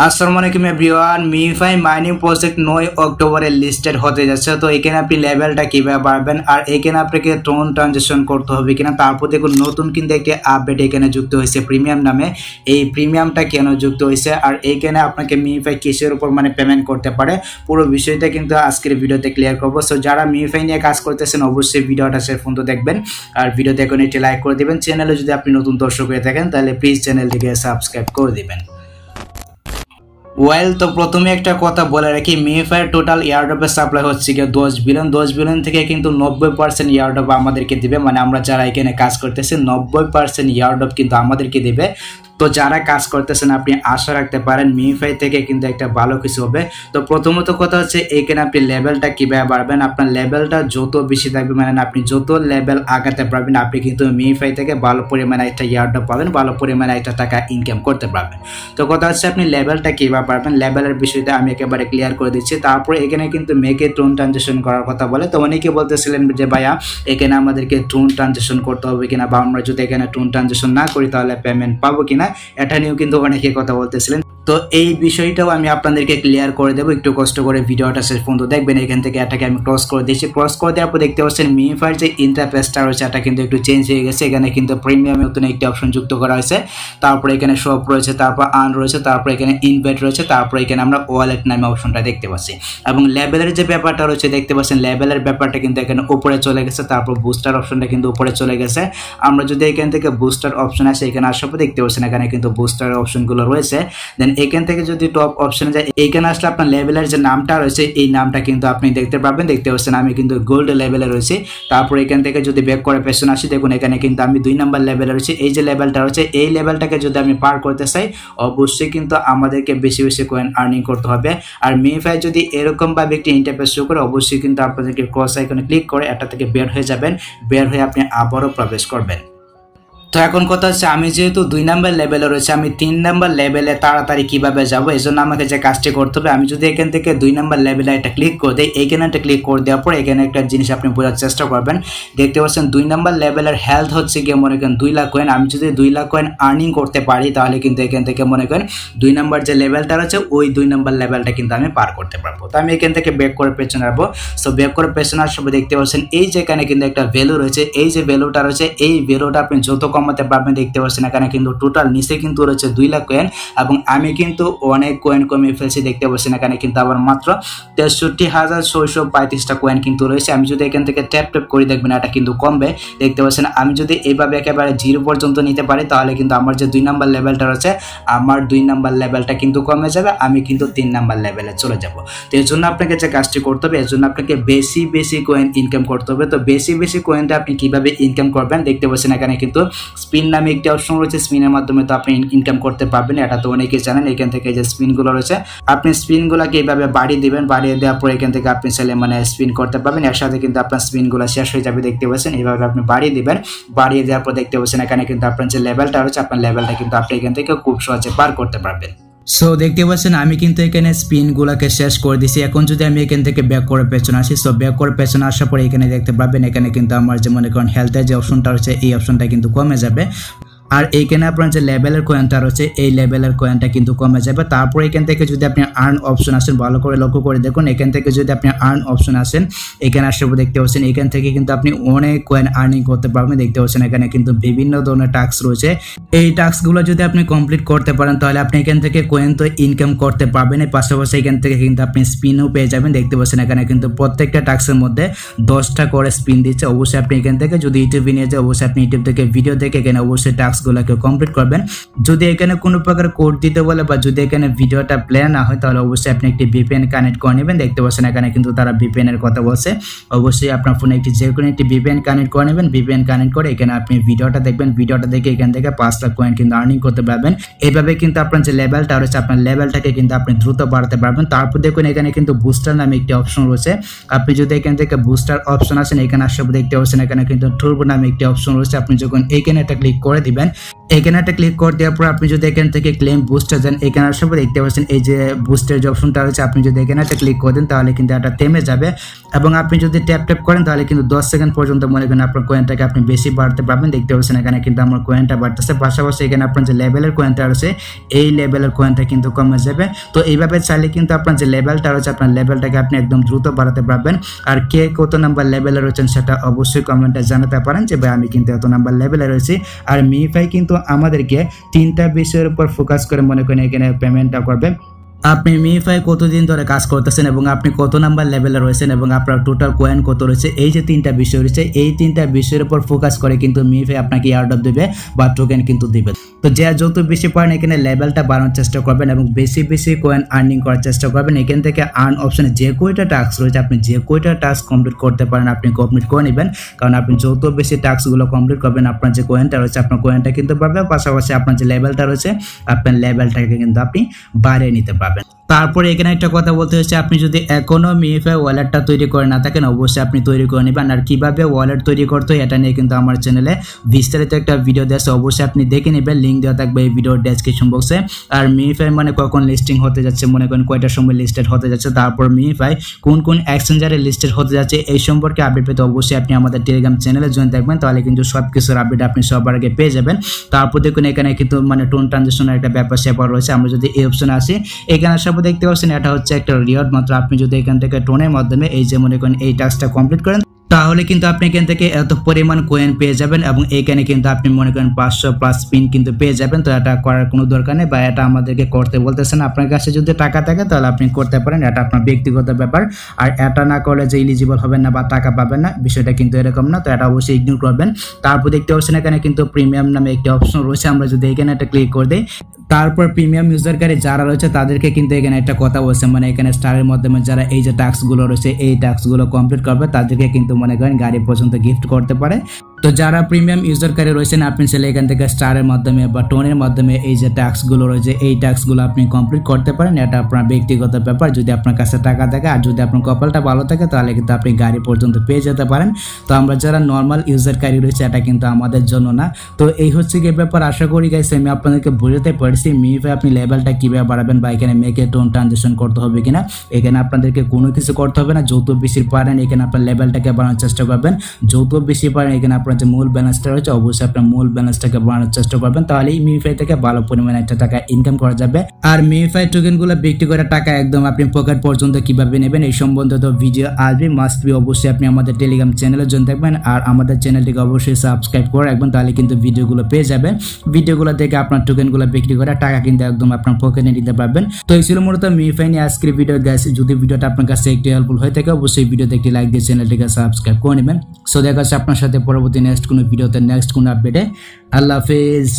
আসসালামু আলাইকুম everyone, মিফাই mining project 9 অক্টোবরে লিস্টেড হতে যাচ্ছে। তো এখানে আপনি লেভেলটা কিভাবে বাড়বেন আর এখানে আপনাকে টোন ট্রানজেকশন করতে হবে কিনা, তারপর দেখুন নতুন কিন্তু একটি আপডেট এখানে যুক্ত হয়েছে প্রিমিয়াম নামে। এই প্রিমিয়ামটা কেন যুক্ত হয়েছে আর এইখানে আপনাকে মিফাই কিসের উপর পেমেন্ট করতে পারে, পুরো বিষয়টা কিন্তু আজকের ভিডিওতে ক্লিয়ার করবো। সো যারা মিফাই নিয়ে কাজ করতেছেন অবশ্যই ভিডিওটা শেষ পর্যন্ত দেখবেন আর ভিডিও দেখুন একটি লাইক করে দিবেন। চ্যানেলে যদি আপনি নতুন দর্শক হয়ে থাকেন তাহলে প্লিজ চ্যানেলটিকে সাবস্ক্রাইব করে দিবেন। ওয়েল, তো প্রথমে একটা কথা বলে রাখি, মিফাইয়ের টোটাল এয়ারড্রপের সাপ্লাই হচ্ছে গিয়ে 10 বিলিয়ন থেকে কিন্তু 90% এয়ারড্রপ আমাদেরকে দিবে, আমরা যারা এখানে কাজ করতেছি 90% এয়ারড্রপ কিন্তু আমাদেরকে দিবে। তো যারা কাজ করতেছেন আপনি আশা রাখতে পারেন মিফাই থেকে কিন্তু একটা ভালো কিছু হবে। তো প্রথমত কথা হচ্ছে এখানে আপনি লেভেলটা কিভাবে বাড়বেন, আপনার লেভেলটা যত বেশি থাকবে আপনি যত লেভেল আগাতে পারবেন আপনি কিন্তু মিফাই থেকে ভালো পরিমাণে একটা এয়ারড্রপ পাবেন, ভালো পরিমাণে একটা টাকা ইনকাম করতে পারবেন। তো কথা হচ্ছে আপনি লেভেলটা কিভাবে পারবেন, লেভেলের বিষয়টা আমি একেবারে ক্লিয়ার করে দিচ্ছি। তারপরে এখানে কিন্তু মেকে টোন ট্রানজেকশন করার কথা বলে। তো অনেকে বলতেছিলেন যে ভাইয়া এখানে আমাদেরকে টোন ট্রানজেকশন করতে হবে কিনা, বা আমরা যদি এখানে টোন ট্রানজেকশন না করি তাহলে পেমেন্ট পাবো কিনা, এটা নিয়েও কিন্তু অনেকে কথা বলতেছিলেন। তো এই বিষয়টাও আমি আপনাদেরকে ক্লিয়ার করে দেবো, একটু কষ্ট করে ভিডিওটা শেষ পর্যন্ত দেখবেন। এখান থেকে এটাকে আমি ক্রস করে দিয়েছি, ক্রস করে দেওয়ার পর দেখতে পাচ্ছেন মিফাইয়ের যে ইন্টারফেসটা রয়েছে এটা কিন্তু একটু চেঞ্জ হয়ে গেছে। এখানে কিন্তু প্রিমিয়ামে নতুন একটি অপশন যুক্ত করা হয়েছে, তারপরে এখানে শপ রয়েছে, তারপর আর্ন রয়েছে, তারপর এখানে ইনভাইট রয়েছে, তারপর এখানে আমরা ওয়ালেট নামে অপশনটা দেখতে পাচ্ছি। এবং লেভেলের যে ব্যাপারটা রয়েছে দেখতে পাচ্ছেন, লেভেলের ব্যাপারটা কিন্তু এখানে উপরে চলে গেছে, তারপর বুস্টার অপশনটা কিন্তু উপরে চলে গেছে। আমরা যদি এখান থেকে বুস্টার অপশন আসে, এখানে আসার পর দেখতে পাচ্ছেন এখানে কিন্তু বুস্টার অপশনগুলো রয়েছে। দেন এখান থেকে যদি টপ অপশনে যায়, এইখানে আসলে আপনার লেভেলের যে নামটা রয়েছে এই নামটা কিন্তু আপনি দেখতে পাবেন। দেখতে পাচ্ছেন আমি কিন্তু গোল্ড লেভেলে রয়েছি। তারপর এখান থেকে যদি ব্যাক করে পেছনে আসি, দেখুন এখানে কিন্তু আমি 2 নাম্বার লেভেলে রয়েছি। এই যে লেভেলটা রয়েছে এই লেভেলটাকে যদি আমি পার করতে চাই অবশ্যই কিন্তু আমাদেরকে বেশি বেশি কয়েন আর্নিং করতে হবে। আর মিফাই যদি এরকম ভাবে একটি ইন্টারফেস শো করে অবশ্যই কিন্তু আপনাদেরকে ক্রস আইকনে ক্লিক করে এটা থেকে বের হয়ে যাবেন, বের হয়ে আপনি আবারও প্রবেশ করবেন। তো এখন কথা হচ্ছে আমি যেহেতু 2 নাম্বার লেভেলে রয়েছে, আমি 3 নাম্বার লেভেলে তাড়াতাড়ি কিভাবে যাবো, এই জন্য আমাকে যে কাজটি করতে হবে, আমি যদি এখান থেকে 2 নাম্বার লেভেলে একটা ক্লিক করে দিই, এইখানে একটা ক্লিক করে দেওয়ার পর এখানে একটা জিনিস আপনি বোঝার চেষ্টা করবেন। দেখতে পাচ্ছেন 2 নাম্বার লেভেলের হেলথ হচ্ছে গিয়ে মনে করেন 2 লাখ কয়েন। আমি যদি 2 লাখ কয়েন আর্নিং করতে পারি তাহলে কিন্তু এখান থেকে মনে করেন 2 নাম্বার যে লেভেলটা রয়েছে ওই 2 নাম্বার লেভেলটা কিন্তু আমি পার করতে পারবো। তো আমি এখান থেকে ব্যাক করে পেছনে আসবো। সো ব্যাক করে পেছনে আসার সময় দেখতে পাচ্ছেন এই যে এখানে কিন্তু একটা ভ্যালু রয়েছে, এই যে ভ্যালুটা রয়েছে এই ভ্যালুটা আপনি যত কমাতে পারবেন দেখতে পাচ্ছেন এখানে কিন্তু টোটাল নিচে কিন্তু রয়েছে 2 লাখ কয়েন এবং আমি কিন্তু অনেক কয়েন কমিয়ে ফেলছি। দেখতে পাচ্ছেন এখানে কিন্তু আবার মাত্র 63,635টা কয়েন কিন্তু রয়েছে। আমি যদি এখান থেকে ট্যাপ ট্যাপ করে দেখবেন এটা কিন্তু কমবে। দেখতে পাচ্ছেন আমি যদি এইভাবে একেবারে 0 পর্যন্ত নিতে পারি তাহলে কিন্তু আমার যে 2 নাম্বার লেভেলটা রয়েছে আমার 2 নাম্বার লেভেলটা কিন্তু কমে যাবে, আমি কিন্তু 3 নাম্বার লেভেলে চলে যাব। তো এর জন্য আপনাকে যে কাজটি করতে হবে, এর জন্য আপনাকে বেশি বেশি কয়েন ইনকাম করতে হবে। তো বেশি বেশি কয়েনটা আপনি কিভাবে ইনকাম করবেন, দেখতে পাচ্ছেন এখানে কিন্তু স্পিন নামে একটি অপশন রয়েছে, স্পিনের মাধ্যমে তো আপনি ইনকাম করতে পারবেন, এটা তো অনেকেই জানেন। এখান থেকে যে স্পিনগুলো রয়েছে আপনি স্পিনগুলোকে এইভাবে বাড়িয়ে দিবেন, বাড়িয়ে দেওয়ার পর এখান থেকে আপনি চাইলে স্পিন করতে পারবেন, এর সাথে কিন্তু আপনার স্পিনগুলো শেষ হয়ে যাবে। দেখতে পাচ্ছেন এইভাবে আপনি বাড়িয়ে দিবেন, বাড়িয়ে দেওয়ার পর দেখতে পাচ্ছেন এখানে কিন্তু আপনার যে লেভেলটা রয়েছে আপনার লেভেলটা কিন্তু আপনি এখান থেকে খুব সহজে পার করতে পারবেন। সো দেখতে পাচ্ছেন আমি কিন্তু এখানে স্পিনগুলোকে শেষ করে দিছি। এখন যদি আমি এখান থেকে ব্যাক করে পেছনে আসি, সো ব্যাক করে পেছনে আসার পরে এখানে দেখতে পাবেন এখানে কিন্তু আমার যে মনে করেন হেলথের যে অপশনটা রয়েছে এই অপশনটা কিন্তু কমে যাবে। আর এইখানে আপনার যে লেভেলের কয়েনটা রয়েছে এই লেভেলের কয়েনটা কিন্তু কমে যাবে। তারপর এখান থেকে যদি আপনি আর্ন অপশন আসেন, ভালো করে লক্ষ্য করে দেখুন, এখান থেকে যদি আপনি আর্ন অপশন আসেন এখানে আসার পর দেখতে পাচ্ছেন এখান থেকে কিন্তু আপনি অনেক কয়েন আর্নিং করতে পারবেন। দেখতে পাচ্ছেন এখানে কিন্তু বিভিন্ন ধরনের টাস্ক রয়েছে, এই টাস্কগুলো যদি আপনি কমপ্লিট করতে পারেন তাহলে আপনি এখান থেকে কয়েন তো ইনকাম করতে পারবেন, এর পাশাপাশি এখান থেকে কিন্তু আপনি স্পিনও পেয়ে যাবেন। দেখতে পাচ্ছেন এখানে কিন্তু প্রত্যেকটা টাস্কের মধ্যে 10টা করে স্পিন দিচ্ছে। অবশ্যই আপনি এখান থেকে যদি ইউটিউবে নিয়ে যায় অবশ্যই আপনি ইউটিউব থেকে ভিডিও দেখে এখানে অবশ্যই টাস্কগুলোকে কমপ্লিট করবেন। যদি এখানে কোনো প্রকার কোড দিতে বলে বা যদি এখানে ভিডিওটা প্লে না হয় তাহলে অবশ্যই আপনি একটি VPN কানেক্ট করে নেবেন। দেখতে পাচ্ছেন এখানে কিন্তু তারা VPN এর কথা বলছে, অবশ্যই আপনার ফোনে যে কোনো একটি VPN কানেক্ট করে নেবেন। VPN কানেক্ট করে এখানে আপনি ভিডিওটা দেখবেন, ভিডিওটা দেখে এখান থেকে 5 লাখ কয়েন কিন্তু আর্নিং করতে পারবেন। এইভাবে কিন্তু আপনার যে লেভেলটা রয়েছে আপনার লেভেলটাকে কিন্তু আপনি দ্রুত বাড়াতে পারবেন। তারপর দেখুন এখানে কিন্তু বুস্টার নামে একটি অপশন রয়েছে, আপনি যদি এখান থেকে বুস্টার অপশন আসেন এখানে আসার দেখতে পাচ্ছেন এখানে কিন্তু টার্বো নামে একটি অপশন রয়েছে। আপনি যখন এইখানে একটা ক্লিক করে দিবেন এখানে একটা ক্লিক করে দেওয়ার পর আপনি যদি এখান থেকে ক্লেম বুস্টে যান, এখানে আসার পর দেখতে পাচ্ছেন এই যে বুস্টের যে অপশনটা রয়েছে, আপনি যদি এখানে একটা ক্লিক করে দেন তাহলে কিন্তু এটা থেমে যাবে এবং আপনি যদি ট্যাপ করেন তাহলে কিন্তু 10 সেকেন্ড পর্যন্ত মনে করেন আপনার কয়েনটাকে আপনি বেশি বাড়তে পারবেন। দেখতে পাচ্ছেন এখানে কিন্তু আমার কয়েনটা বাড়তেছে, পাশাপাশি এখানে আপনার যে লেভেলের কয়েনটা রয়েছে এই লেভেলের কয়েনটা কিন্তু কমে যাবে। তো এইভাবে চাইলে কিন্তু আপনার যে লেভেলটা রয়েছে আপনার লেভেলটাকে আপনি একদম দ্রুত বাড়াতে পারবেন। আর কে কত নাম্বার লেভেলে রয়েছেন সেটা অবশ্যই কমেন্টে জানাতে পারেন যে ভাই আমি কিন্তু এত নাম্বার লেভেলে রয়েছি। আর মিফাই কিন্তু আমাদেরকে 3টা বিষয়ের উপর ফোকাস করে মনে করেন এখানে পেমেন্টটা করবে। আপনি মিফাই কতদিন ধরে কাজ করতেছেন এবং আপনি কত নাম্বার লেভেলে রয়েছেন এবং আপনার টোটাল কয়েন কত রয়েছে, এই যে 3টা বিষয় রয়েছে এই 3টা বিষয়ের উপর ফোকাস করে কিন্তু মিফাই আপনাকে এয়ারড্রপ দেবে বা টোকেন কিন্তু দিবে। তো যত বেশি পারেন এখানে লেভেলটা বাড়ানোর চেষ্টা করবেন এবং বেশি কয়েন আর্নিং করার চেষ্টা করবেন। এখান থেকে আর্ন অপশনে যে কয়টা টাস্ক রয়েছে আপনি যে কয়টা টাস্ক কমপ্লিট করতে পারেন আপনি কমপ্লিট করে নেবেন, কারণ আপনি যত বেশি টাস্কগুলো কমপ্লিট করবেন আপনার যে কয়েনটা রয়েছে আপনার কয়েনটা কিন্তু বাড়বে, পাশাপাশি আপনার যে লেভেলটা রয়েছে আপনার লেভেলটাকে কিন্তু আপনি বাড়িয়ে নিতে পারবেন। তারপরে এখানে একটা কথা বলতে হচ্ছে, আপনি যদি এখনো মিফাই ওয়ালেটটা তৈরি করে না থাকেন অবশ্যই আপনি তৈরি করে নেবেন। আর কিভাবে ওয়ালেট তৈরি করতে হয় এটা নিয়ে কিন্তু আমার চ্যানেলে বিস্তারিত একটা ভিডিও দেওয়া আছে, অবশ্যই আপনি দেখে নেবেন, লিঙ্ক দেওয়া থাকবে এই ভিডিওর ডেসক্রিপশন বক্সে। আর মিফাই মানে কখন লিস্টিং হতে যাচ্ছে, মনে করেন কয়টার সময় লিস্টেড হতে যাচ্ছে, তারপর মিফাই কোন কোন এক্সচেঞ্জারে লিস্টেড হতে যাচ্ছে এই সম্পর্কে আপডেট পেতে অবশ্যই আপনি আমাদের টেলিগ্রাম চ্যানেলে জয়েন থাকবেন, তাহলে কিন্তু সব কিছুর আপডেট আপনি সবার আগে পেয়ে যাবেন। তারপর দেখুন এখানে কিন্তু মানে টোন ট্রানজেকশনের একটা ব্যাপার স্যাপার রয়েছে। আমরা যদি এই অপশনে আসি এখানে আসার পর দেখতে পাচ্ছেন এটা হচ্ছে একটা রিওয়ার্ড মাত্র। আপনি যদি এখান থেকে টোনের মাধ্যমে এই যে মনে করেন এই টাস্কটা কমপ্লিট করেন তাহলে কিন্তু আপনি এখান থেকে এত পরিমাণ কয়েন পেয়ে যাবেন এবং এখানে কিন্তু আপনি মনে করেন 500 প্লাস স্পিন কিন্তু পেয়ে যাবেন। তো এটা করার কোনো দরকার নেই বা এটা আমাদেরকে করতে বলতেছেন, আপনার কাছে যদি টাকা থাকে তাহলে আপনি করতে পারেন, এটা আপনার ব্যক্তিগত ব্যাপার। আর এটা না করলে যে ইলিজিবল হবেন না বা টাকা পাবেন না বিষয়টা কিন্তু এরকম না, তো এটা অবশ্যই ইগনোর করবেন। তারপর দেখতে পাচ্ছেন এখানে কিন্তু প্রিমিয়াম নামে একটা অপশন রয়েছে, আমরা যদি এখানে একটা ক্লিক করে দিই তারপর প্রিমিয়াম ইউজারকারী যারা রয়েছে তাদেরকে কিন্তু এখানে একটা কথা বলছে, মানে এখানে স্টারের মাধ্যমে যারা এই যে টাস্কগুলো রয়েছে এই টাস্কগুলো কমপ্লিট করবে তাদেরকে কিন্তু মনে করেন গাড়ি পর্যন্ত গিফট করতে পারে। তো যারা প্রিমিয়াম ইউজারকারী রয়েছেন আপনি চাইলে এখান থেকে স্টারের মাধ্যমে বা টোনের মাধ্যমে এই যে টাস্কগুলো রয়েছে এই টাস্কগুলো আপনি কমপ্লিট করতে পারেন, এটা আপনার ব্যক্তিগত ব্যাপার। যদি আপনার কাছে টাকা থাকে আর যদি আপনার কপালটা ভালো থাকে তাহলে কিন্তু আপনি গাড়ি পর্যন্ত পেয়ে যেতে পারেন। তো আমরা যারা নর্মাল ইউজারকারী রয়েছে এটা কিন্তু আমাদের জন্য না। তো এই হচ্ছে কি ব্যাপার, আশা করি গাইস আমি আপনাদেরকে বুঝাতে পারছি মিফাই আপনি লেভেলটা কিভাবে বাড়াবেন বা এখানে মেকে টোন ট্রানজেকশন করতে হবে কিনা। এখানে আপনাদেরকে কোনো কিছু করতে হবে না, যত বেশি পারেন এখানে আপনার লেভেলটাকে বাড়ানোর চেষ্টা করবেন, যত বেশি পারেন এখানে আপনার যে মূল ব্যালেন্সটা রয়েছে অবশ্যই আপনার মূল ব্যালেন্সটাকে বাড়ানোর চেষ্টা করবেন, তাহলে এই মিফাই থেকে ভালো পরিমাণে একটা টাকা ইনকাম করা যাবে। আর মিফাই টোকেনগুলো বিক্রি করে টাকা একদম আপনি পকেট পর্যন্ত কিভাবে নেবেন এই সম্বন্ধিত ভিডিও আসবে, মাস্ট বি অবশ্যই আপনি আমাদের টেলিগ্রাম চ্যানেলে জয়েন থাকবেন আর আমাদের চ্যানেলটিকে অবশ্যই সাবস্ক্রাইব করে রাখবেন, তাহলে কিন্তু ভিডিওগুলো পেয়ে যাবেন। ভিডিওগুলো দেখে আপনার টোকেনগুলো বিক্রি করে টাকা কিন্তু একদম আপনার পকেটে নিতে পারবেন। তো এই ছিল মূলত মিফাই নিয়ে আজকের ভিডিও গাইস। যদি ভিডিওটা আপনার কাছে একটু হেল্পফুল হয়ে থাকে অবশ্যই ভিডিওতে একটি লাইক দিয়ে চ্যানেলটিকে সাবস্ক্রাইব করে নেবেন। সো দেখা যাচ্ছে আপনার সাথে পরবর্তী নেক্সট কোনো ভিডিওতে নেক্সট কোনো আপডেটে। আল্লাহ হাফেজ।